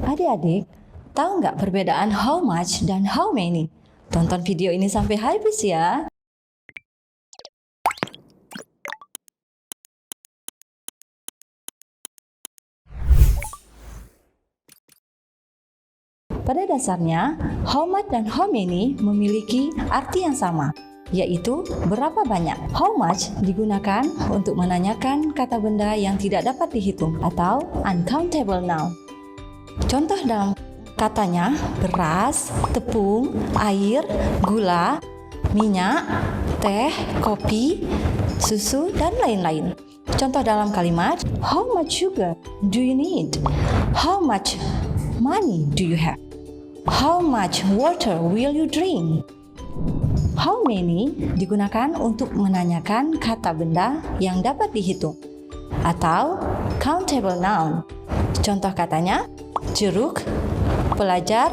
Adik-adik, tahu nggak perbedaan how much dan how many? Tonton video ini sampai habis ya. Pada dasarnya, how much dan how many memiliki arti yang sama, yaitu berapa banyak. How much digunakan untuk menanyakan kata benda yang tidak dapat dihitung atau uncountable noun. Contoh dalam katanya beras, tepung, air, gula, minyak, teh, kopi, susu, dan lain-lain. Contoh dalam kalimat, how much sugar do you need? How much money do you have? How much water will you drink? How many digunakan untuk menanyakan kata benda yang dapat dihitung atau countable noun. Contoh katanya, jeruk, pelajar,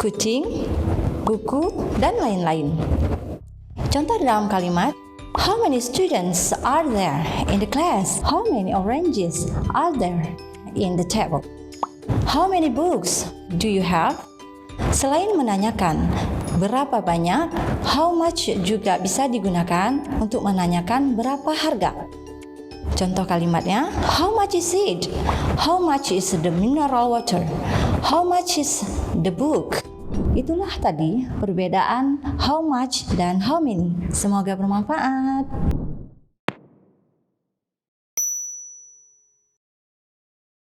kucing, buku, dan lain-lain. Contoh dalam kalimat, how many students are there in the class? How many oranges are there in the table? How many books do you have? Selain menanyakan berapa banyak, how much juga bisa digunakan untuk menanyakan berapa harga. Contoh kalimatnya, how much is it? How much is the mineral water? How much is the book? Itulah tadi perbedaan how much dan how many. Semoga bermanfaat.